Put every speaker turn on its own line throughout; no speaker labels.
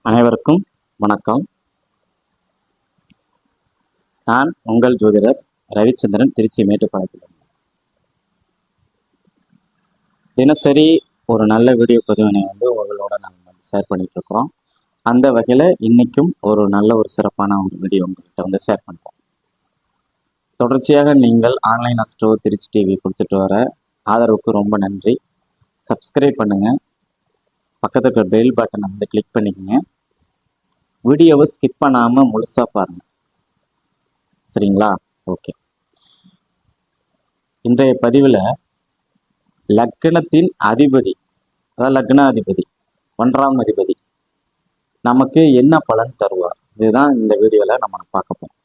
அனைவருக்கும் வணக்கம். நான் உங்கள் ஜோதிடர் ரவிச்சந்திரன், திருச்சி மேட்டுப்பாளையத்தில். தினசரி ஒரு நல்ல வீடியோ பதிவினை உங்களோட நாங்கள் ஷேர் பண்ணிட்டு இருக்கிறோம். அந்த வகையில் இன்னைக்கும் ஒரு நல்ல ஒரு சிறப்பான ஒரு வீடியோ உங்கள்கிட்ட ஷேர் பண்ணுறோம். தொடர்ச்சியாக நீங்கள் ஆன்லைன் அஸ்ட்ரோ திருச்சி டிவி கொடுத்துட்டு வர ஆதரவுக்கு ரொம்ப நன்றி. சப்ஸ்கிரைப் பண்ணுங்கள், பக்கத்தில் இருக்கிற பெல் பட்டனை கிளிக் பண்ணிக்கோங்க. வீடியோவை ஸ்கிப் பண்ணாமல் முழுசாக பாருங்கள், சரிங்களா? ஓகே. இன்றைய பதிவில் லக்னத்தின் அதிபதி, அதாவது லக்னாதிபதி, 1ஆம் அதிபதி நமக்கு என்ன பலன் தருவார், இதுதான் இந்த வீடியோவில் நம்ம பார்க்க போகிறோம்.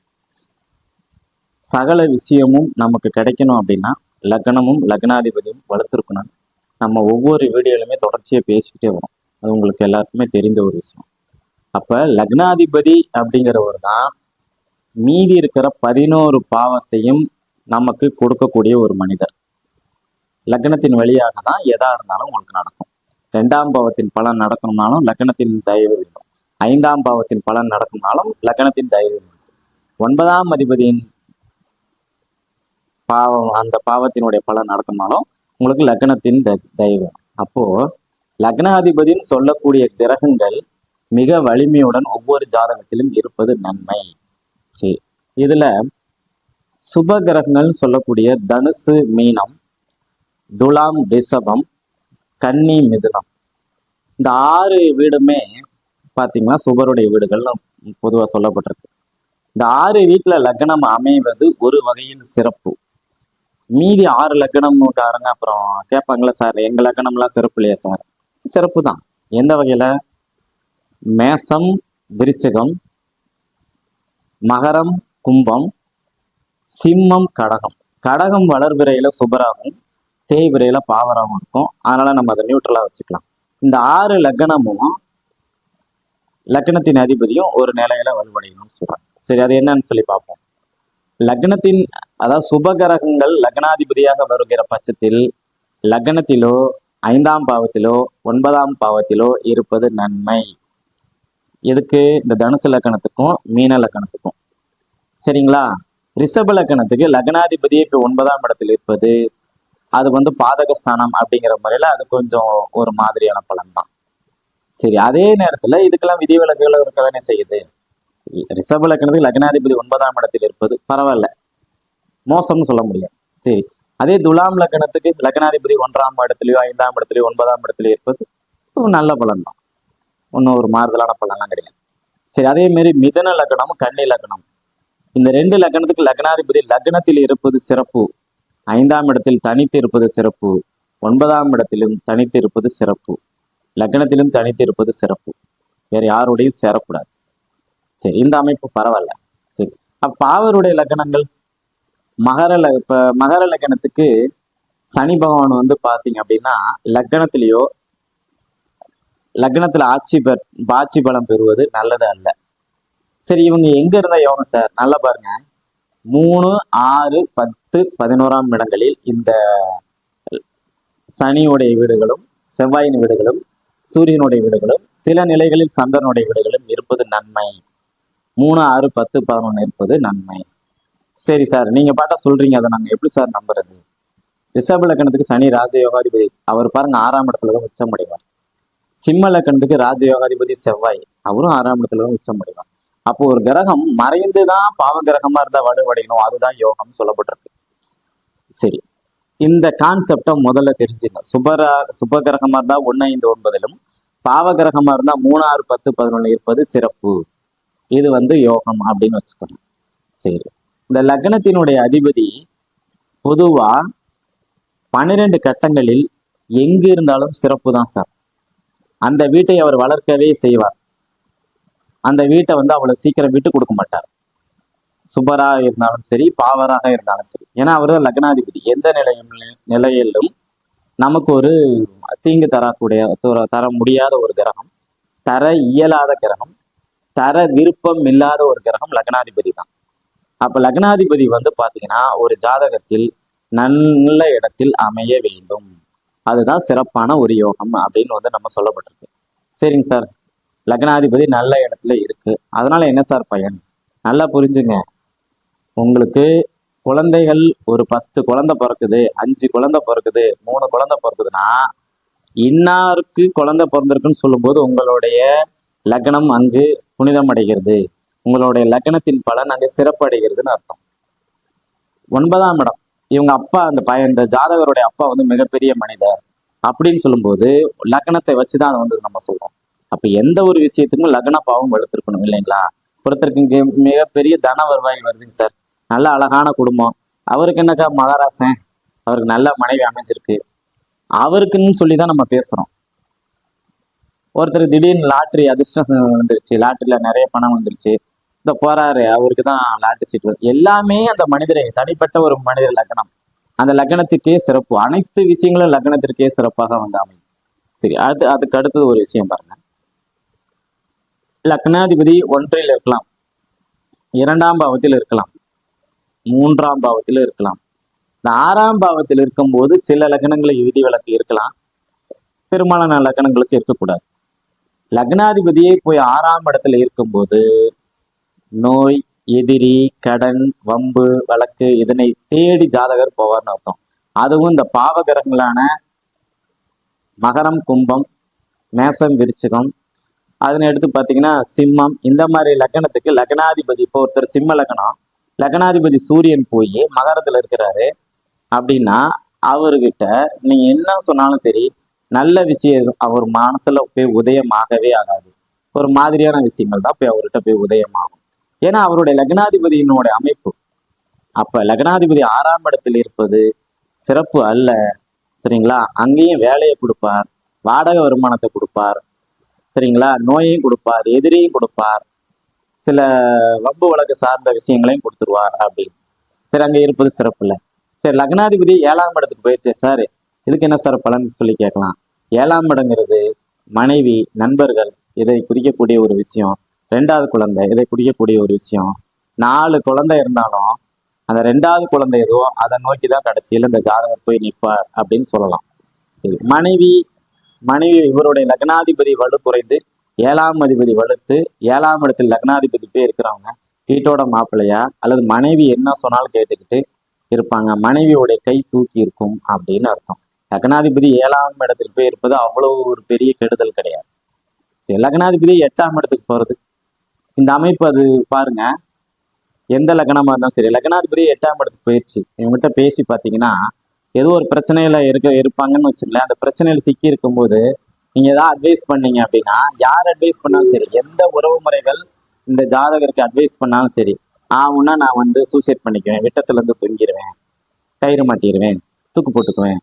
சகல விஷயமும் நமக்கு கிடைக்கணும் அப்படின்னா லக்னமும் லக்னாதிபதியும் வளர்த்துருக்கணும். நம்ம ஒவ்வொரு வீடியோலையுமே தொடர்ச்சியாக பேசிக்கிட்டே வரோம். அது உங்களுக்கு எல்லாருக்குமே தெரிஞ்ச ஒரு விஷயம். அப்போ லக்னாதிபதி அப்படிங்கிறவர் தான் மீதி இருக்கிற 11 பாவத்தையும் நமக்கு கொடுக்கக்கூடிய ஒரு மனிதர். லக்னத்தின் வழியாக தான் எதா இருந்தாலும் உங்களுக்கு நடக்கும். 2ஆம் பாவத்தின் பலன் நடக்கணும்னாலும் லக்னத்தின் தயவு வேண்டும். 5ஆம் பாவத்தின் பலன் நடக்கணும்னாலும் லக்னத்தின் தயவு வேண்டும். 9ஆம் அதிபதியின் பாவம், அந்த பாவத்தினுடைய பலன் நடக்கணும்னாலும் உங்களுக்கு லக்னத்தின் தயவு வேணும். அப்போ லக்னாதிபதின்னு சொல்லக்கூடிய கிரகங்கள் மிக வலிமையுடன் ஒவ்வொரு ஜாதகத்திலும் இருப்பது நன்மை. சரி, இதுல சுப கிரகங்கள்னு சொல்லக்கூடிய தனுசு, மீனம், துலாம், ரிஷபம், கன்னி, மிதுனம், இந்த 6 வீடுமே பார்த்தீங்கன்னா சுபருடைய வீடுகள்னு பொதுவாக சொல்லப்பட்டிருக்கு. இந்த 6 வீட்டில் லக்னம் அமைவது ஒரு வகையில் சிறப்பு. மீதி 6 லக்னம்காரங்க அப்புறம் கேட்பாங்களா, சார் எங்கள் லக்னம்லாம் சிறப்பு இல்லையா? சார் சிறப்பு தான். எந்த வகையில்? மேசம், விருச்சிகம், மகரம், கும்பம், சிம்மம், கடகம். கடகம் வளர்பிறையில சுபராகவும் தேய்பிறையில பாவராகவும் இருக்கும். அதனால நம்ம அதை நியூட்ரலா வச்சுக்கலாம். இந்த 6 லக்னமும் லக்னத்தின் அதிபதியும் ஒரு நிலையில வலுவடையணும்னு சொல்றாங்க. சரி, அது என்னன்னு சொல்லி பார்ப்போம். லக்னத்தின், அதாவது சுபகிரகங்கள் லக்னாதிபதியாக வருகிற பட்சத்தில் லக்னத்திலோ 5ஆம் பாவத்திலோ 9ஆம் பாவத்திலோ இருப்பது நன்மை. எதுக்கு? இந்த தனுசு லக்கணத்துக்கும் மீன லக்கணத்துக்கும். சரிங்களா? ரிஷப லக்கணத்துக்கு லக்னாதிபதி இப்போ 9ஆம் இடத்தில் இருப்பது அது பாதகஸ்தானம் அப்படிங்கிற முறையில அது கொஞ்சம் ஒரு மாதிரியான பலன் தான். சரி, அதே நேரத்துல இதுக்கெல்லாம் விதிவிலக்குகள் இருக்க தானே செய்யுது. ரிஷப லக்கணத்துக்கு லக்னாதிபதி 9ஆம் இடத்தில் இருப்பது பரவாயில்ல, மோசம்னு சொல்ல முடியாது. சரி, அதே துலாம் லக்கணத்துக்கு லக்னாதிபதி 1ஆம் இடத்துலயோ 5ஆம் இடத்துலயோ 9ஆம் இடத்துலயோ இருப்பது நல்ல பலன் தான். ஒன்றும் ஒரு மாறுதலான பலன்லாம் கிடையாது. சரி, அதே மாதிரி மிதன லக்னமும் கன்னி லக்னம், இந்த 2 லக்னத்துக்கு லக்னாதிபதி லக்னத்தில் இருப்பது சிறப்பு. 5ஆம் இடத்தில் தனித்து இருப்பது சிறப்பு. 9ஆம் இடத்திலும் தனித்து இருப்பது சிறப்பு. லக்னத்திலும் தனித்து இருப்பது சிறப்பு. வேற யாருடையும் சேரக்கூடாது. சரி, இந்த அமைப்பு பரவாயில்ல. சரி, அப்ப அவருடைய லக்னங்கள் மகர லக்னத்துக்கு சனி பகவான் பாத்தீங்க அப்படின்னா லக்னத்துல ஆட்சி பலம் பெறுவது நல்லது அல்ல. சரி, இவங்க எங்க இருந்தா யோகம் சார்? நல்லா பாருங்க, 3, 6, 10, 11ஆம் இடங்களில் இந்த சனியுடைய வீடுகளும் செவ்வாயின் வீடுகளும் சூரியனுடைய வீடுகளும் சில நிலைகளில் சந்திரனுடைய வீடுகளும் இருப்பது நன்மை. 3, 6, 10, 11 இருப்பது நன்மை. சரி சார், நீங்க பாட்டா சொல்றீங்க, அதை நாங்க எப்படி சார் நம்புறது? ரிஷப லக்னத்துக்கு சனி ராஜயோகாதிபதி, அவர் பாருங்க 6ஆம் இடத்துல தான் உச்சம் அடைவார். சிம்ம லக்னத்துக்கு ராஜயோகாதிபதி செவ்வாய், அவரும் 6ஆம் இடத்துல தான் உச்சம் அடைவார். அப்போ ஒரு கிரகம் மறைந்துதான் பாவ கிரகமா இருந்தா வலுவடையணும், அதுதான் யோகம் சொல்லப்பட்டிருக்கு. சரி, இந்த கான்செப்டை முதல்ல தெரிஞ்சுங்க. சுப கிரகமா இருந்தா 1, 5, 9லும், பாவ கிரகமா இருந்தா 3, 6, 10, 11 இருப்பது சிறப்பு. இது யோகம் அப்படின்னு வச்சுக்கணும். சரி, இந்த லக்னத்தினுடைய அதிபதி பொதுவா 12 கட்டங்களில் எங்கு இருந்தாலும் சிறப்பு தான் சார். அந்த வீட்டை அவர் வளர்க்கவே செய்வார். அந்த வீட்டை அவ்வளவு சீக்கிரம் விட்டு கொடுக்க மாட்டார். சுபராக இருந்தாலும் சரி, பாவராக இருந்தாலும் சரி. ஏன்னா அவர் தான் லக்னாதிபதி. எந்த நிலையிலும் நமக்கு ஒரு தீங்கு தர முடியாத ஒரு கிரகம், தர இயலாத கிரகம், தர விருப்பம் இல்லாத ஒரு கிரகம் லக்னாதிபதி தான். அப்ப லக்னாதிபதி பாத்தீங்கன்னா ஒரு ஜாதகத்தில் நல்ல இடத்தில் அமைய வேண்டும். அதுதான் சிறப்பான ஒரு யோகம் அப்படின்னு நம்ம சொல்லப்பட்டிருக்கு. சரிங்க சார், லக்னாதிபதி நல்ல இடத்துல இருக்கு. அதனால என்ன சார் பயன்? நல்லா புரிஞ்சுங்க. உங்களுக்கு குழந்தைகள் ஒரு 10 குழந்தை பிறக்குது, 5 குழந்தை பிறக்குது, 3 குழந்தை பிறக்குதுன்னா இன்னாருக்கு குழந்தை பிறந்திருக்குன்னு சொல்லும்போது உங்களுடைய லக்னம் அங்கு புனிதம் அடைகிறது, உங்களுடைய லக்னத்தின் பலன் அங்கு சிறப்படைகிறதுன்னு அர்த்தம். 9ஆம் இடம், இவங்க அப்பா அந்த பையன் இந்த ஜாதகருடைய அப்பா வந்து மிகப்பெரிய மனிதர் அப்படின்னு சொல்லும்போது லக்னத்தை வச்சுதான் அதை வந்து நம்ம சொல்றோம். அப்ப எந்த ஒரு விஷயத்துக்கும் லக்ன பாவம் வலுத்திருக்கணும் இல்லைங்களா? ஒருத்தருக்கு இங்க மிகப்பெரிய தன வருவாய் வருதுங்க சார், நல்ல அழகான குடும்பம், அவருக்கு என்னக்கா மகாராசன், அவருக்கு நல்ல மனைவி அமைஞ்சிருக்கு, அவருக்குன்னு சொல்லி தான் நம்ம பேசுறோம். ஒருத்தர் திடீர்னு லாட்ரி அதிர்ஷ்டம் வந்துருச்சு, லாட்ரியில நிறைய பணம் வந்துருச்சு, இந்த போறாரு அவருக்கு தான் லாட்ரி சீட் வருது, எல்லாமே அந்த மனிதரை தனிப்பட்ட ஒரு மனிதர் லக்னம், அந்த லக்னத்துக்கே சிறப்பு, அனைத்து விஷயங்களும் லக்னத்திற்கே சிறப்பாக வந்து அமையும். சரி, அதுக்கு அடுத்தது ஒரு விஷயம் பாருங்க. லக்னாதிபதி 1ல் இருக்கலாம், 2ஆம் பாவத்தில் இருக்கலாம், 3ஆம் பாவத்தில் இருக்கலாம். இந்த 6ஆம் பாவத்தில் இருக்கும்போது சில லக்னங்களுக்கு விதிவிலக்கு இருக்கலாம், பெரும்பாலான லக்னங்களுக்கு இருக்கக்கூடாது. லக்னாதிபதியே போய் 6ஆம் இடத்துல இருக்கும்போது நோய், எதிரி, கடன், வம்பு, வழக்கு இதனை தேடி ஜாதகர் போவார்னு அர்த்தம். அதுவும் இந்த பாவ கிரகங்களான மகரம், கும்பம், மேசம், விருச்சிகம், அதனை எடுத்து பார்த்தீங்கன்னா சிம்மம், இந்த மாதிரி லக்னத்துக்கு லக்னாதிபதி, இப்போ ஒருத்தர் சிம்ம லக்னம், லக்னாதிபதி சூரியன் போய் மகரத்துல இருக்கிறாரு அப்படின்னா அவர்கிட்ட நீங்க என்ன சொன்னாலும் சரி, நல்ல விஷயம் அவர் மனசுல போய் உதயமாகவே ஆகாது, ஒரு மாதிரியான விஷயங்கள் தான் போய் அவர்கிட்ட போய் உதயமாகும். ஏன்னா அவருடைய லக்னாதிபதியினுடைய அமைப்பு. அப்ப லக்னாதிபதி 6ஆம் இடத்தில் இருப்பது சிறப்பு அல்ல, சரிங்களா? அங்கேயும் வேலையை கொடுப்பார், வாடகை வருமானத்தை கொடுப்பார், சரிங்களா? நோயையும் கொடுப்பார், எதிரியும் கொடுப்பார், சில வம்பு வழக்கு சார்ந்த விஷயங்களையும் கொடுத்துருவார் அப்படின்னு. சரி, அங்க இருப்பது சிறப்பு இல்லை. சரி, லக்னாதிபதி 7ஆம் இடத்துக்கு போயிடுச்சு சார், இதுக்கு என்ன சார் பலன் சொல்லி கேட்கலாம். 7ஆம் இடங்கிறது மனைவி, நண்பர்கள் இதை குறிக்கக்கூடிய ஒரு விஷயம், 2வது குழந்தை இதை குறிக்கக்கூடிய ஒரு விஷயம். 4 குழந்தை இருந்தாலும் அந்த 2வது குழந்தை ஏதோ அதை நோக்கி தான் கடைசியில் இந்த ஜாதகர் போய் நிற்பார் அப்படின்னு சொல்லலாம். சரி, மனைவி இவருடைய லக்னாதிபதி வலு குறைந்து 7ஆம் அதிபதி வலுத்து 7ஆம் இடத்தில் லக்னாதிபதி போய் இருக்கிறவங்க வீட்டோட மாப்பிள்ளையா அல்லது மனைவி என்ன சொன்னாலும் கேட்டுக்கிட்டு இருப்பாங்க, மனைவியோடைய கை தூக்கி இருக்கும் அப்படின்னு அர்த்தம். லக்னாதிபதி 7ஆம் இடத்தில் போய் இருப்பது அவ்வளவு ஒரு பெரிய கெடுதல் கிடையாது. லக்னாதிபதி 8ஆம் இடத்துக்கு போறது, இந்த அமைப்பு அது பாருங்க, எந்த லக்னமா இருந்தாலும் சரி, லக்னாதிபதி 8ஆம் இடத்துக்கு போயிடுச்சு, இவங்ககிட்ட பேசி பார்த்தீங்கன்னா ஏதோ ஒரு பிரச்சனையில இருப்பாங்கன்னு வச்சுங்களேன். அந்த பிரச்சனையில சிக்கி இருக்கும்போது நீங்க ஏதாவது அட்வைஸ் பண்ணீங்க அப்படின்னா, யார் அட்வைஸ் பண்ணாலும் சரி, எந்த உறவு முறைகள் இந்த ஜாதகருக்கு அட்வைஸ் பண்ணாலும் சரி, ஆகுன்னா நான் வந்து சூசைட் பண்ணிக்குவேன், விட்டத்துல இருந்து தொங்கிடுவேன், கயிறு மாட்டிடுவேன், தூக்கு போட்டுக்குவேன்,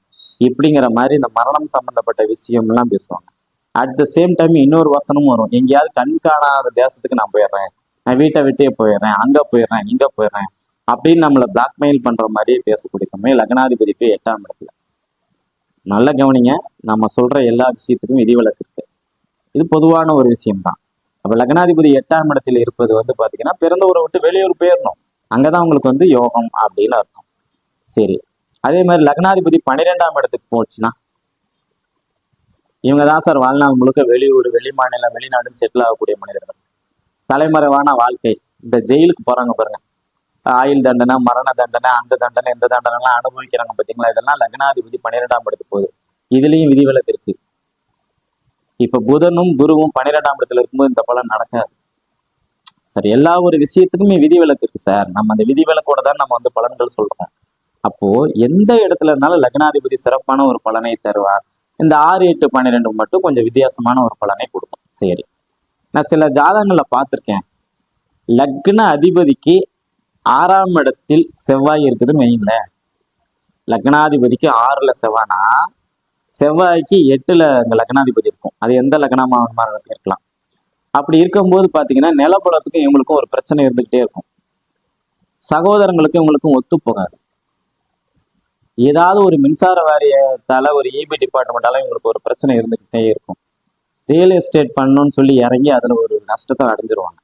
இப்படிங்கிற மாதிரி இந்த மரணம் சம்பந்தப்பட்ட விஷயம்லாம் பேசுவாங்க. அட் த சேம் டைம் இன்னொரு வசனமும் வரும், எங்கேயாவது கண் காணாத தேசத்துக்கு நான் போயிடுறேன், நான் வீட்டை விட்டே போயிடுறேன், அங்க போயிடுறேன், இங்க போயிடுறேன் அப்படின்னு நம்மளை பிளாக்மெயில் பண்ற மாதிரியே பேசக்கூடிய லக்னாதிபதி போய் 8ஆம் இடத்துல. நல்ல கவனிங்க, நம்ம சொல்ற எல்லா விஷயத்துக்கும் விதிவிலக்கு இருக்கு, இது பொதுவான ஒரு விஷயம்தான். அப்ப லக்னாதிபதி 8ஆம் இடத்தில் இருப்பது வந்து பாத்தீங்கன்னா பிறந்த ஊரை விட்டு வெளியூர் போயிடணும், அங்கதான் உங்களுக்கு வந்து யோகம் அப்படின்னு அர்த்தம். சரி, அதே மாதிரி லக்னாதிபதி 12ஆம் இடத்துக்கு போச்சுன்னா இவங்க தான் சார் வாழ்நாள் முழுக்க வெளியூர், வெளி மாநிலம், வெளிநாடுன்னு செட்டில் ஆகக்கூடிய மனிதர்கள், தலைமறைவான வாழ்க்கை. இந்த ஜெயிலுக்கு போறாங்க பாருங்க, ஆயுள் தண்டனை, மரண தண்டனை, அந்த தண்டனை, இந்த தண்டனை எல்லாம் அனுபவிக்கிறாங்க பார்த்தீங்களா, இதெல்லாம் லக்னாதிபதி 12ஆம் இடத்துக்கு போகுது. இதுலயும் விதிவிலக்கு இருக்கு. இப்ப புதனும் குருவும் 12ஆம் இடத்துல இருக்கும்போது இந்த பலன் நடக்காது. சரி, எல்லா ஒரு விஷயத்துக்குமே விதிவிலக்கு இருக்கு சார், நம்ம அந்த விதிவிலக்கோட தான் நம்ம வந்து பலன்கள் சொல்றோம். அப்போ எந்த இடத்துல இருந்தாலும் லக்னாதிபதி சிறப்பான ஒரு பலனை தருவார். இந்த 6, 8, 12 மட்டும் கொஞ்சம் வித்தியாசமான ஒரு பலனை கொடுக்கும். சரி, நான் சில ஜாதகங்கள்ல பார்த்திருக்கேன், லக்ன அதிபதிக்கு 6ஆம் இடத்தில் செவ்வாய் இருக்குதுன்னு வைங்கள, லக்னாதிபதிக்கு 6ல செவ்வாய்னா செவ்வாய்க்கு 8ல அங்க லக்னாதிபதி இருக்கும், அது எந்த லக்னமா இருக்கலாம். அப்படி இருக்கும்போது பாத்தீங்கன்னா நிலபலத்துக்கும் இவங்களுக்கும் ஒரு பிரச்சனை இருந்துகிட்டே இருக்கும், சகோதரங்களுக்கும் இவங்களுக்கும் ஒத்து போகாது, ஏதாவது ஒரு மின்சார வாரியத்தால ஒரு இபி டிபார்ட்மெண்டால இவங்களுக்கு ஒரு பிரச்சனை இருந்துகிட்டே இருக்கும், ரியல் எஸ்டேட் பண்ணணும்னு சொல்லி இறங்கி அதுல ஒரு நஷ்டத்தை அடைஞ்சிருவாங்க,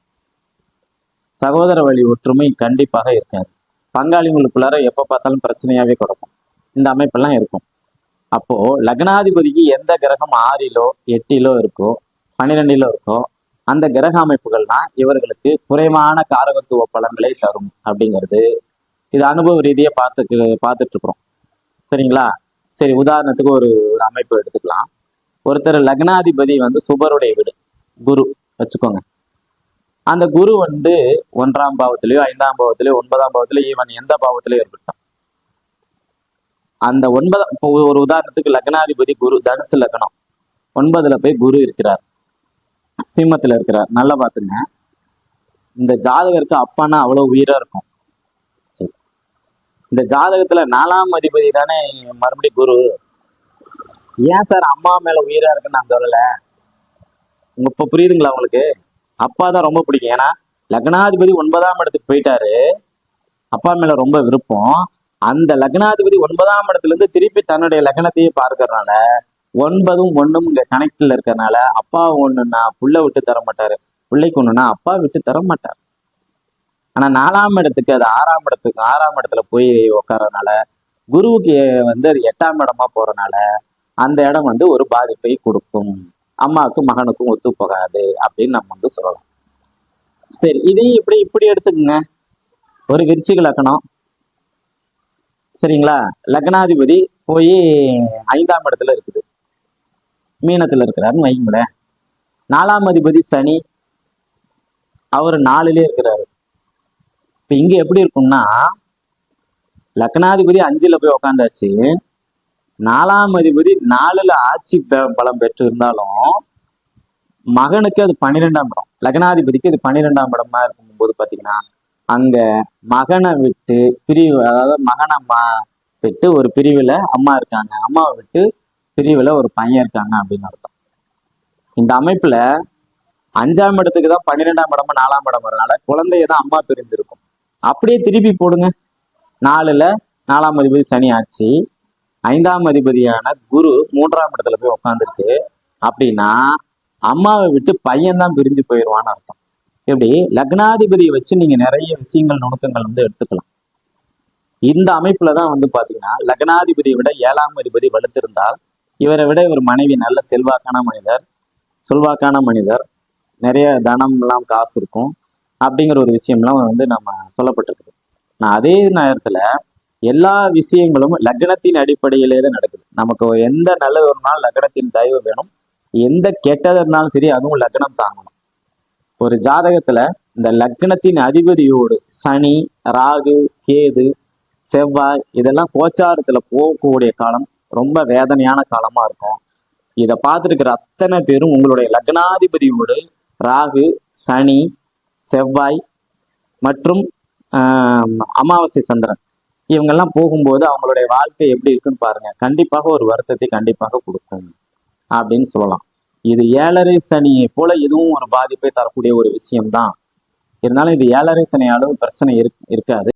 சகோதர வழி ஒற்றுமை கண்டிப்பாக இருக்காது, பங்காளிகளுக்குள்ளார எப்ப பார்த்தாலும் பிரச்சனையாவே கொடுக்கும், இந்த அமைப்பெல்லாம் இருக்கும். அப்போ லக்னாதிபதிக்கு எந்த கிரகம் 6லோ 8லோ இருக்கோ 12லோ இருக்கோ அந்த கிரக அமைப்புகள்லாம் இவர்களுக்கு குறைவான காரகத்துவ பலன்களை தரும் அப்படிங்கிறது இது அனுபவ ரீதியா பார்த்துட்டு இருக்கிறோம். சரிங்களா? சரி, உதாரணத்துக்கு ஒரு ஒரு அமைப்பு எடுத்துக்கலாம். ஒருத்தர் லக்னாதிபதி வந்து சுபருடைய வீடு குரு வச்சுக்கோங்க. அந்த குரு வந்து 1ஆம் பாவத்திலேயோ 5ஆம் பாவத்திலேயோ 9ஆம் பாவத்திலேயோ ஈவன் எந்த பாவத்திலேயோ இருக்கட்டும், அந்த 9 இப்போ ஒரு உதாரணத்துக்கு லக்னாதிபதி குரு தனுசு லக்னம் 9ல போய் குரு இருக்கிறார், சிம்மத்துல இருக்கிறார். நல்லா பாத்துங்க, இந்த ஜாதகருக்கு அப்பான்னா அவ்வளவு உயிரா இருக்கும். சரி, இந்த ஜாதகத்துல 4ஆம் அதிபதி தானே மறுபடியும் குரு. ஏன் சார் அம்மா மேல உயிரா இருக்குன்னு நான் சொல்லல? இப்ப புரியுதுங்களா உங்களுக்கு? அப்பா தான் ரொம்ப பிடிக்கும். ஏன்னா லக்னாதிபதி 9ஆம் இடத்துக்கு போயிட்டாரு, அப்பா மேல ரொம்ப விருப்பம். அந்த லக்னாதிபதி 9ஆம் இடத்துல இருந்து திருப்பி தன்னுடைய லக்னத்தையே பார்க்கறதுனால 9ம் 1ம் இங்க கனெக்ட்ல இருக்கிறதுனால அப்பா ஒண்ணுன்னா புள்ள விட்டு தர மாட்டாரு, பிள்ளைக்கு ஒண்ணுன்னா அப்பா விட்டு தர மாட்டார். ஆனா 4ஆம் இடத்துக்கு அது 6ஆம் இடத்துல போய் உட்கார்றதுனால குருவுக்கு வந்து அது 8ஆம் இடமா போறதுனால அந்த இடம் வந்து ஒரு பாதிப்பை கொடுக்கும், அம்மாவுக்கும் மகனுக்கும் ஒத்து போகாது அப்படின்னு நம்ம வந்து சொல்லலாம். சரி, இதையும் இப்படி எடுத்துக்கோங்க. ஒரு விருச்சிக லக்னம், சரிங்களா? லக்னாதிபதி போய் 5ஆம் இடத்துல இருக்குது, மீனத்துல இருக்கிறாருன்னு வைங்களேன். 4ஆம் அதிபதி சனி, அவர் 4லயே இருக்கிறாரு. இப்ப இங்க எப்படி இருக்கும்னா, லக்னாதிபதி 5ல போய் உக்காந்தாச்சு, 4ஆம் அதிபதி 4ல ஆட்சி பலம் பெற்று இருந்தாலும் மகனுக்கு அது 12ஆம் இடம், லக்னாதிபதிக்கு இது 12ஆம் இடமா இருக்கும்போது பாத்தீங்கன்னா அங்க மகனை விட்டு பிரிவு, அதாவது மகனை விட்டு ஒரு பிரிவுல அம்மா இருக்காங்க, அம்மாவை விட்டு பிரிவுல ஒரு பையன் இருக்காங்க அப்படின்னு அர்த்தம். இந்த அமைப்புல 5ஆம் இடத்துக்கு தான் 12ஆம் இடமா 4ஆம் இடம் வரனால குழந்தையதான் அம்மா பிரிஞ்சிருக்கும். அப்படியே திருப்பி போடுங்க, 4ல 4ஆம் அதிபதி சனி ஆச்சு, 5ஆம் அதிபதியான குரு 3ஆம் இடத்துல போய் உட்காந்துருக்கு அப்படின்னா அம்மாவை விட்டு பையன் தான் பிரிஞ்சு போயிடுவான்னு அர்த்தம். எப்படி லக்னாதிபதியை வச்சு நீங்க நிறைய விஷயங்கள் நுணுக்கங்கள் வந்து எடுத்துக்கலாம். இந்த அமைப்புலதான் வந்து பாத்தீங்கன்னா லக்னாதிபதியை விட 7ஆம் அதிபதி வலுத்திருந்தால் இவரை விட இவர் மனைவி நல்ல செல்வாக்கான மனிதர், நிறைய தனம் எல்லாம் காசு இருக்கும் அப்படிங்கிற ஒரு விஷயம்லாம் வந்து நம்ம சொல்லப்பட்டிருக்கு. நான் அதே நேரத்துல எல்லா விஷயங்களும் லக்னத்தின் அடிப்படையிலே தான் நடக்குது. நமக்கு எந்த நல்லது ஒரு நாள் லக்னத்தின் தயவு வேணும், எந்த கெட்டது இருந்தாலும் சரி அதுவும் லக்னம் தாங்கணும். ஒரு ஜாதகத்துல இந்த லக்னத்தின் அதிபதியோடு சனி, ராகு, கேது, செவ்வாய் இதெல்லாம் கோச்சாரத்துல போகக்கூடிய காலம் ரொம்ப வேதனையான காலமா இருக்கும். இதை பார்த்துருக்கிற அத்தனை பேரும் உங்களுடைய லக்னாதிபதியோடு ராகு, சனி, செவ்வாய் மற்றும் அமாவாசை சந்திரன் இவங்கெல்லாம் போகும்போது அவங்களுடைய வாழ்க்கை எப்படி இருக்குன்னு பாருங்க. கண்டிப்பாக ஒரு வருத்தத்தை கண்டிப்பாக கொடுக்கும் அப்படின்னு சொல்லலாம். இது 7.5 சனியை போல இதுவும் ஒரு பாதிப்பை தரக்கூடிய ஒரு விஷயம்தான். இருந்தாலும் இது 7.5 சனி அளவு பிரச்சனை இருக்காது.